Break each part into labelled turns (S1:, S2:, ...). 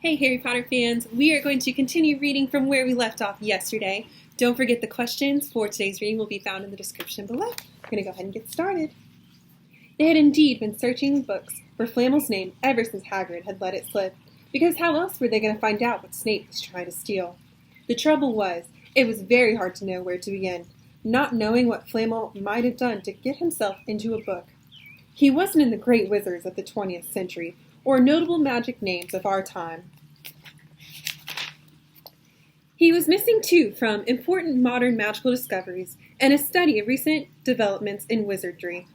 S1: Hey Harry Potter fans, we are going to continue reading from where we left off yesterday. Don't forget the questions for today's reading will be found in the description below. We're going to go ahead and get started. They had indeed been searching books for Flamel's name ever since Hagrid had let it slip, because how else were they going to find out what Snape was trying to steal? The trouble was, it was very hard to know where to begin, not knowing what Flamel might have done to get himself into a book. He wasn't in the great wizards of the 20th century, or notable magic names of our time. He was missing, too, from important modern magical discoveries and a study of recent developments in wizardry.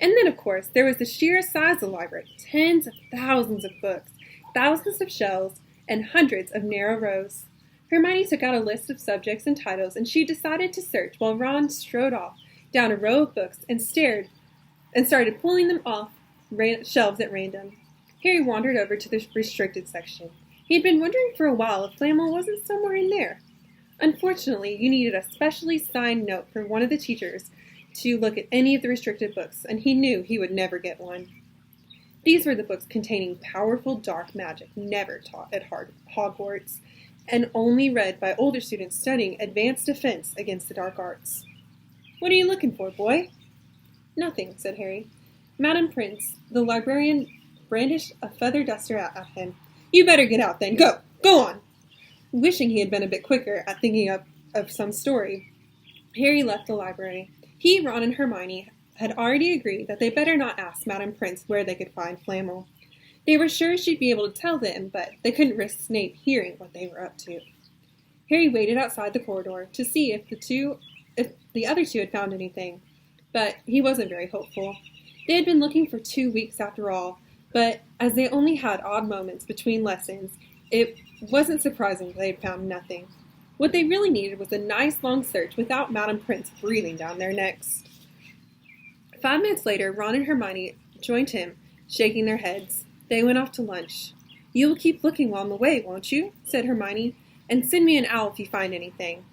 S1: And then, of course, there was the sheer size of the library, tens of thousands of books, thousands of shelves, and hundreds of narrow rows. Hermione took out a list of subjects and titles, and she decided to search while Ron strode off down a row of books and started pulling them off shelves at random. Harry wandered over to the restricted section. He had been wondering for a while if Flamel wasn't somewhere in there. Unfortunately, you needed a specially signed note from one of the teachers to look at any of the restricted books, and he knew he would never get one. These were the books containing powerful dark magic never taught at Hogwarts, and only read by older students studying advanced defense against the dark arts. "What are you looking for, boy?" "Nothing," said Harry. Madam Prince, the librarian, brandished a feather duster at him. "You better get out then. Go on!" Wishing he had been a bit quicker at thinking of some story, Harry left the library. He, Ron, and Hermione had already agreed that they better not ask Madam Prince where they could find Flamel. They were sure she'd be able to tell them, but they couldn't risk Snape hearing what they were up to. Harry waited outside the corridor to see if the other two had found anything, but he wasn't very hopeful. They had been looking for 2 weeks after all, but as they only had odd moments between lessons, it wasn't surprising they had found nothing. What they really needed was a nice long search without Madam Prince breathing down their necks. 5 minutes later, Ron and Hermione joined him, shaking their heads. They went off to lunch. "You will keep looking while I'm away, won't you?" said Hermione, "and send me an owl if you find anything."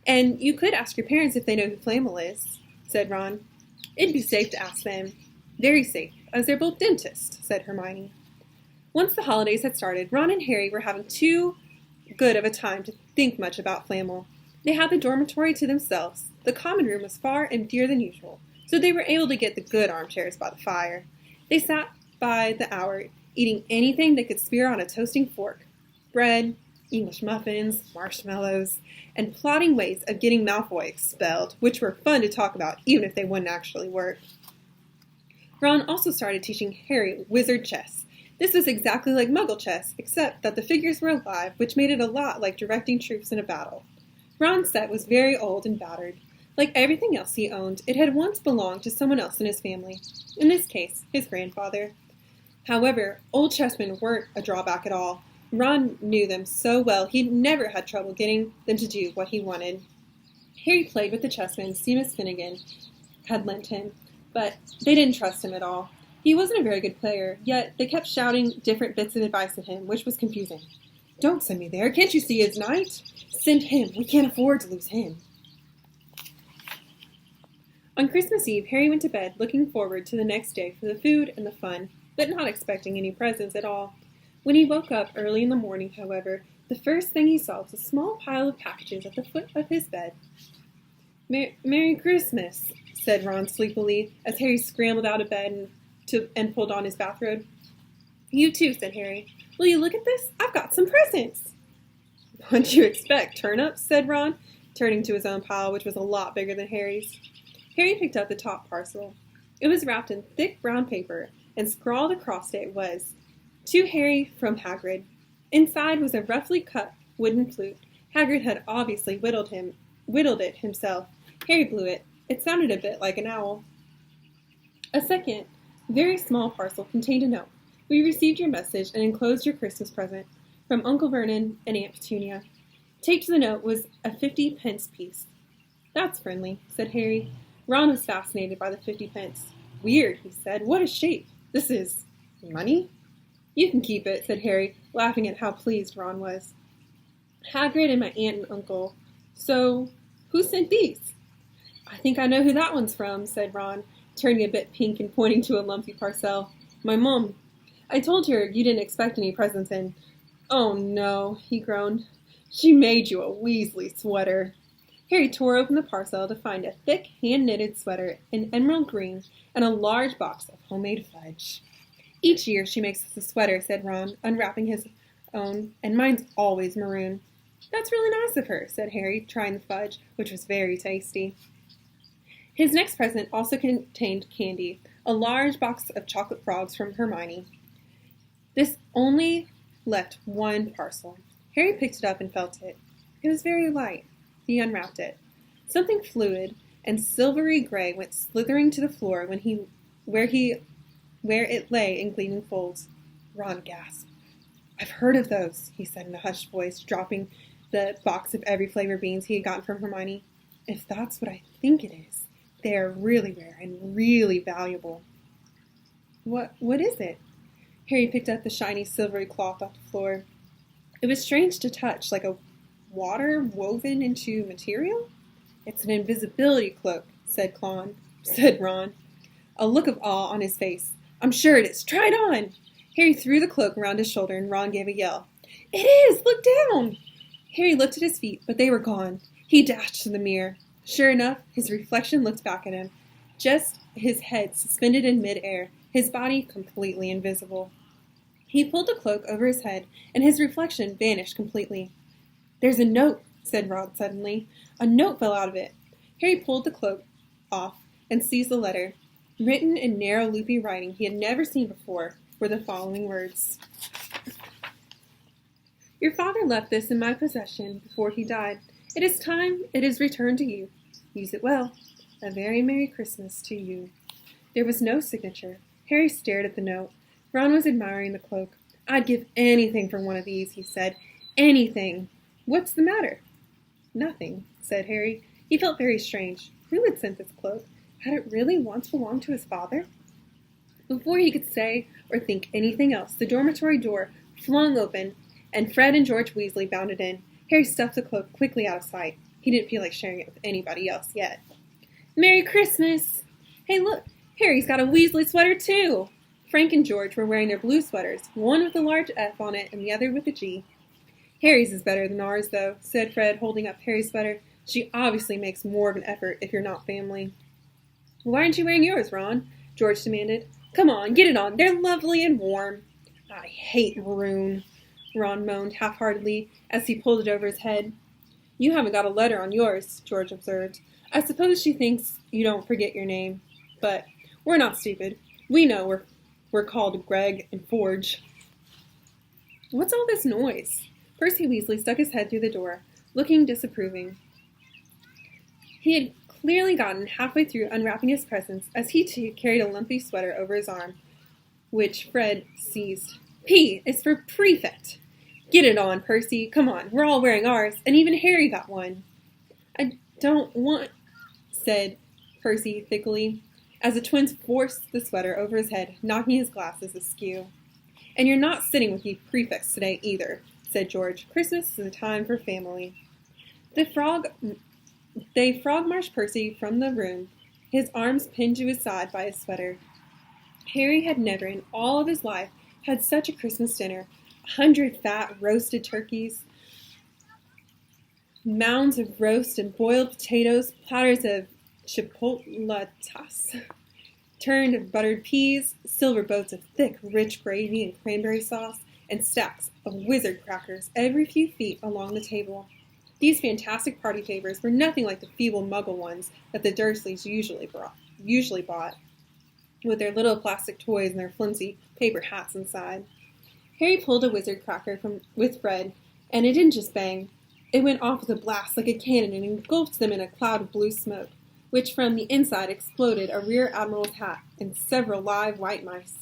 S1: "And you could ask your parents if they know who Flamel is," said Ron. "It'd be safe to ask them." "Very safe, as they're both dentists," said Hermione. Once the holidays had started, Ron and Harry were having too good of a time to think much about Flamel. They had the dormitory to themselves. The common room was far emptier than usual, so they were able to get the good armchairs by the fire. They sat by the hour, eating anything they could spear on a toasting fork. Bread, English muffins, marshmallows, and plotting ways of getting Malfoy expelled, which were fun to talk about even if they wouldn't actually work. Ron also started teaching Harry wizard chess. This was exactly like Muggle chess, except that the figures were alive, which made it a lot like directing troops in a battle. Ron's set was very old and battered. Like everything else he owned, it had once belonged to someone else in his family, in this case, his grandfather. However, old chessmen weren't a drawback at all. Ron knew them so well he'd never had trouble getting them to do what he wanted. Harry played with the chessmen Seamus Finnegan had lent him, but they didn't trust him at all. He wasn't a very good player, yet they kept shouting different bits of advice at him, which was confusing. "Don't send me there. Can't you see it's night? Send him. We can't afford to lose him." On Christmas Eve, Harry went to bed looking forward to the next day for the food and the fun, but not expecting any presents at all. When he woke up early in the morning, however, the first thing he saw was a small pile of packages at the foot of his bed. Merry Christmas," said Ron sleepily, as Harry scrambled out of bed and pulled on his bathrobe. "You too," said Harry. "Will you look at this? I've got some presents." "What'd you expect, turnips?" said Ron, turning to his own pile, which was a lot bigger than Harry's. Harry picked up the top parcel. It was wrapped in thick brown paper, and scrawled across it was, "To Harry from Hagrid." Inside was a roughly cut wooden flute. Hagrid had obviously whittled it himself. Harry blew it. It sounded a bit like an owl. A second, very small parcel contained a note. "We received your message and enclosed your Christmas present from Uncle Vernon and Aunt Petunia." Taped to the note was a 50-pence piece. "That's friendly," said Harry. Ron was fascinated by the 50 pence. "Weird," he said. "What a shape. This is money?" "You can keep it," said Harry, laughing at how pleased Ron was. "Hagrid and my aunt and uncle. So, who sent these?" "I think I know who that one's from," said Ron, turning a bit pink and pointing to a lumpy parcel. "My mom. I told her you didn't expect any presents, and "Oh no," he groaned. "She made you a Weasley sweater." Harry tore open the parcel to find a thick, hand-knitted sweater in emerald green and a large box of homemade fudge. "Each year she makes us a sweater," said Ron, unwrapping his own, "and mine's always maroon." "That's really nice of her," said Harry, trying the fudge, which was very tasty. His next present also contained candy, a large box of chocolate frogs from Hermione. This only left one parcel. Harry picked it up and felt it. It was very light. He unwrapped it. Something fluid and silvery gray went slithering to the floor where it lay in gleaming folds. Ron gasped. "I've heard of those," he said in a hushed voice, dropping the box of every flavor beans he had gotten from Hermione. "If that's what I think it is, they are really rare and really valuable." What is it?" Harry picked up the shiny silvery cloth off the floor. It was strange to touch, like a water woven into material. "It's an invisibility cloak," said Ron, a look of awe on his face. "I'm sure it is. Try it on." Harry threw the cloak around his shoulder and Ron gave a yell. "It is! Look down!" Harry looked at his feet, but they were gone. He dashed to the mirror. Sure enough, his reflection looked back at him, just his head suspended in midair, his body completely invisible. He pulled the cloak over his head, and his reflection vanished completely. "There's a note," said Ron suddenly. A note fell out of it. Harry pulled the cloak off and seized the letter. Written in narrow, loopy writing he had never seen before were the following words. "Your father left this in my possession before he died. It is time it is returned to you. Use it well. A very Merry Christmas to you." There was no signature. Harry stared at the note. Ron was admiring the cloak. "I'd give anything for one of these," he said. "Anything. What's the matter?" "Nothing," said Harry. He felt very strange. Who had sent this cloak? Had it really once belonged to his father? Before he could say or think anything else, the dormitory door flung open, and Fred and George Weasley bounded in. Harry stuffed the cloak quickly out of sight. He didn't feel like sharing it with anybody else yet. "Merry Christmas!" "Hey, look! Harry's got a Weasley sweater, too!" Frank and George were wearing their blue sweaters, one with a large F on it and the other with a G. "Harry's is better than ours, though," said Fred, holding up Harry's sweater. "She obviously makes more of an effort if you're not family." "Why aren't you wearing yours, Ron?" George demanded. "Come on, get it on. They're lovely and warm." "I hate maroon," Ron moaned half-heartedly as he pulled it over his head. "You haven't got a letter on yours," George observed. "I suppose she thinks you don't forget your name. But we're not stupid. We know we're called Greg and Forge." "What's all this noise?" Percy Weasley stuck his head through the door, looking disapproving. He had clearly gotten halfway through unwrapping his presents as he too carried a lumpy sweater over his arm, which Fred seized. "P is for prefect." "Get it on, Percy. Come on, we're all wearing ours, and even Harry got one." "I don't want," said Percy thickly, as the twins forced the sweater over his head, knocking his glasses askew. "And you're not sitting with you prefects today either," said George. "Christmas is a time for family." They frog-marched Percy from the room, his arms pinned to his side by his sweater. Harry had never in all of his life had such a Christmas dinner. 100 fat roasted turkeys, mounds of roast and boiled potatoes, platters of chipolatas, turned buttered peas, silver boats of thick, rich gravy and cranberry sauce, and stacks of wizard crackers every few feet along the table. These fantastic party favors were nothing like the feeble muggle ones that the Dursleys usually bought, with their little plastic toys and their flimsy paper hats inside. Harry pulled a wizard cracker with Fred, and it didn't just bang. It went off with a blast like a cannon and engulfed them in a cloud of blue smoke, which from the inside exploded a rear admiral's hat and several live white mice.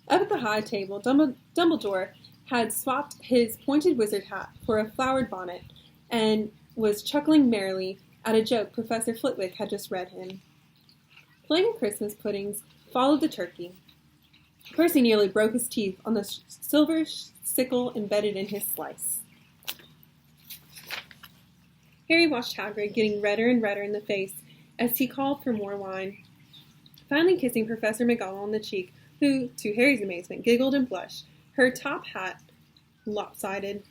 S1: Up at the high table, Dumbledore had swapped his pointed wizard hat for a flowered bonnet and was chuckling merrily at a joke Professor Flitwick had just read him. Flaming Christmas puddings followed the turkey. Percy nearly broke his teeth on the silver sickle embedded in his slice. Harry watched Hagrid getting redder and redder in the face as he called for more wine, finally kissing Professor McGonagall on the cheek, who, to Harry's amazement, giggled and blushed. Her top hat lopsided.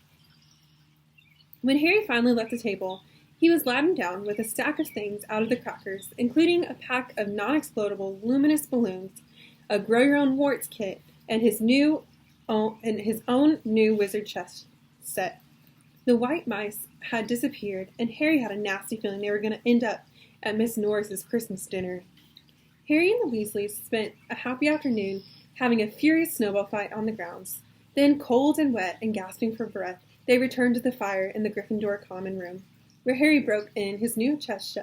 S1: When Harry finally left the table, he was laden down with a stack of things out of the crackers, including a pack of non-explodable luminous balloons, a grow-your-own-warts kit, and his own new wizard chess set. The white mice had disappeared, and Harry had a nasty feeling they were going to end up at Miss Norris's Christmas dinner. Harry and the Weasleys spent a happy afternoon having a furious snowball fight on the grounds. Then, cold and wet and gasping for breath, they returned to the fire in the Gryffindor common room, where Harry broke in his new chess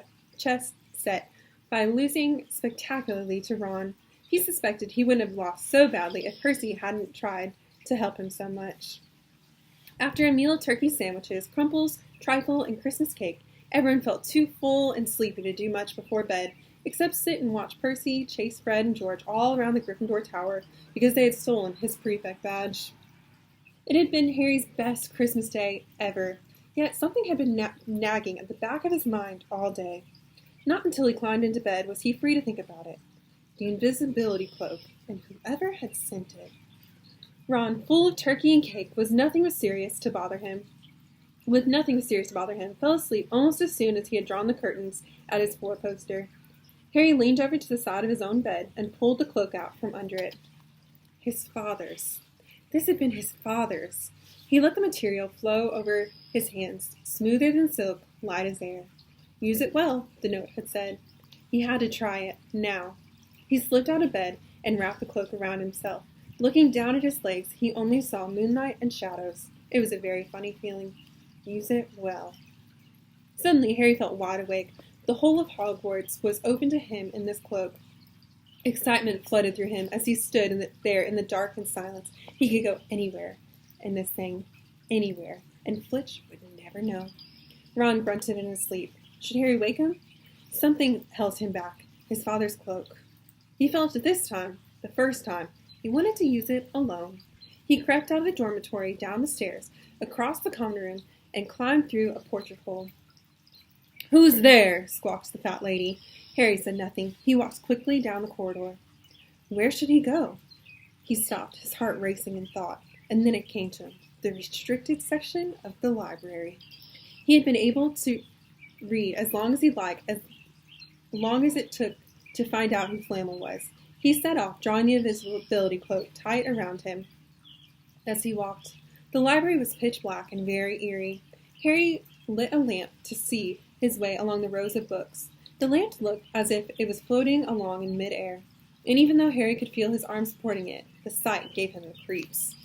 S1: set by losing spectacularly to Ron. He suspected he wouldn't have lost so badly if Percy hadn't tried to help him so much. After a meal of turkey sandwiches, crumples, trifle, and Christmas cake, everyone felt too full and sleepy to do much before bed, except sit and watch Percy chase Fred and George all around the Gryffindor Tower because they had stolen his prefect badge. It had been Harry's best Christmas day ever, yet something had been nagging at the back of his mind all day. Not until he climbed into bed was he free to think about it. The invisibility cloak, and whoever had sent it. Ron, full of turkey and cake, with nothing was serious to bother him, fell asleep almost as soon as he had drawn the curtains at his four-poster. Harry leaned over to the side of his own bed and pulled the cloak out from under it. His father's. This had been his father's. He let the material flow over his hands, smoother than silk, light as air. Use it well, the note had said. He had to try it, now. He slipped out of bed and wrapped the cloak around himself. Looking down at his legs, he only saw moonlight and shadows. It was a very funny feeling. Use it well. Suddenly, Harry felt wide awake. The whole of Hogwarts was open to him in this cloak. Excitement flooded through him as he stood there in the dark and silence. He could go anywhere in this thing, anywhere, and Flitch would never know. Ron grunted in his sleep. Should Harry wake him? Something held him back. His father's cloak. He felt it this time, the first time. He wanted to use it alone. He crept out of the dormitory, down the stairs, across the common room, and climbed through a portrait hole. "Who's there?" squawked the fat lady. Harry said nothing. He walked quickly down the corridor. Where should he go? He stopped, his heart racing in thought, and then it came to him. The restricted section of the library. He had been able to read as long as he'd like, as long as it took to find out who Flamel was. He set off, drawing the invisibility cloak tight around him as he walked. The library was pitch black and very eerie. Harry lit a lamp to see his way along the rows of books. The lamp looked as if it was floating along in midair, and even though Harry could feel his arms supporting it, the sight gave him the creeps.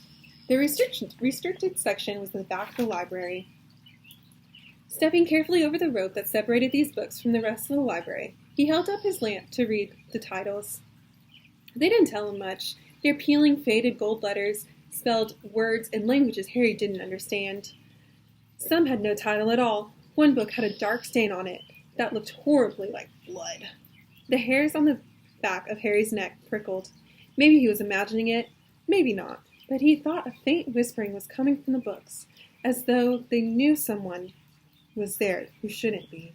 S1: The restricted section was the back of the library. Stepping carefully over the rope that separated these books from the rest of the library, he held up his lamp to read the titles. They didn't tell him much. Their peeling, faded gold letters spelled words in languages Harry didn't understand. Some had no title at all. One book had a dark stain on it that looked horribly like blood. The hairs on the back of Harry's neck prickled. Maybe he was imagining it, maybe not, but he thought a faint whispering was coming from the books, as though they knew someone was there who shouldn't be.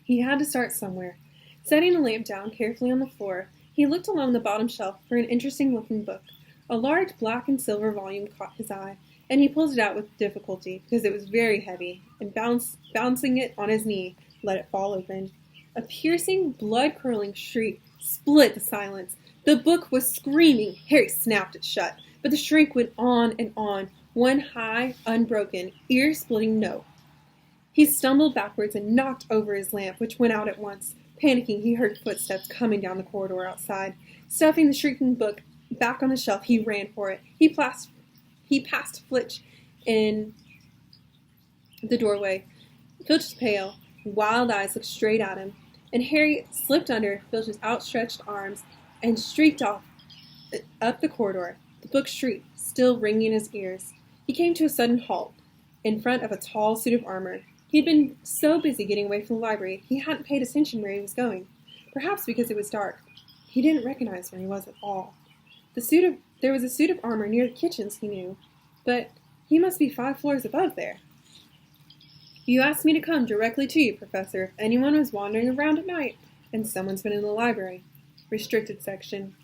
S1: He had to start somewhere. Setting the lamp down carefully on the floor, he looked along the bottom shelf for an interesting-looking book. A large black and silver volume caught his eye, and he pulled it out with difficulty because it was very heavy, and bouncing it on his knee, let it fall open. A piercing, blood-curdling shriek split the silence. The book was screaming. Harry snapped it shut, but the shriek went on and on, one high, unbroken, ear-splitting note. He stumbled backwards and knocked over his lamp, which went out at once. Panicking, he heard footsteps coming down the corridor outside. Stuffing the shrieking book back on the shelf, he ran for it. He passed Flitch in the doorway. Filch was pale. Wild eyes looked straight at him, and Harry slipped under Filch's outstretched arms and streaked off up the corridor. The book shrieked, still ringing in his ears. He came to a sudden halt in front of a tall suit of armor. He had been so busy getting away from the library, he hadn't paid attention where he was going. Perhaps because it was dark. He didn't recognize where he was at all. There was a suit of armor near the kitchens, he knew, but he must be 5 floors above there. You asked me to come directly to you, Professor, if anyone was wandering around at night, and someone's been in the library. Restricted section.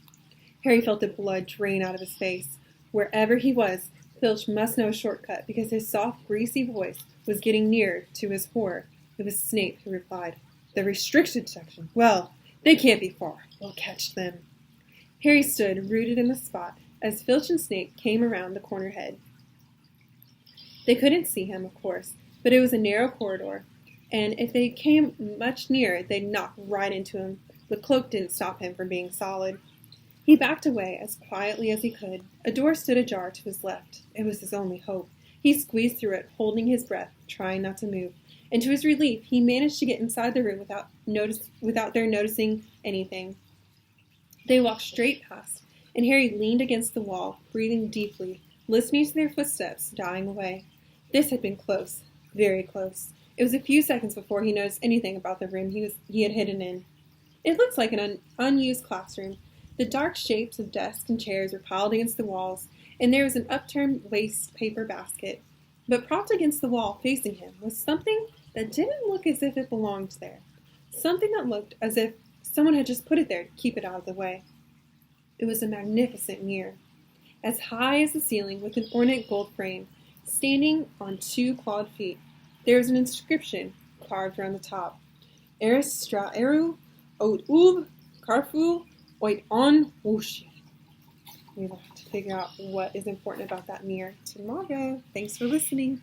S1: Harry felt the blood drain out of his face. Wherever he was, Filch must know a shortcut because his soft, greasy voice was getting nearer to his horror. It was Snape who replied. The restricted section. Well, they can't be far. We'll catch them. Harry stood rooted in the spot as Filch and Snape came around the corner head. They couldn't see him, of course, but it was a narrow corridor, and if they came much nearer, they'd knock right into him. The cloak didn't stop him from being solid. He backed away as quietly as he could. A door stood ajar to his left. It was his only hope. He squeezed through it, holding his breath, trying not to move. And to his relief, he managed to get inside the room without their noticing anything. They walked straight past, and Harry leaned against the wall, breathing deeply, listening to their footsteps dying away. This had been close, very close. It was a few seconds before he noticed anything about the room he had hidden in. It looked like an unused classroom. The dark shapes of desks and chairs were piled against the walls, and there was an upturned waste paper basket. But propped against the wall facing him was something that didn't look as if it belonged there. Something that looked as if someone had just put it there to keep it out of the way. It was a magnificent mirror, as high as the ceiling with an ornate gold frame, standing on two clawed feet. There was an inscription carved around the top. Eristra eru, oat ub, carfu, oit on wushi. We will have to figure out what is important about that mirror tomorrow. Thanks for listening.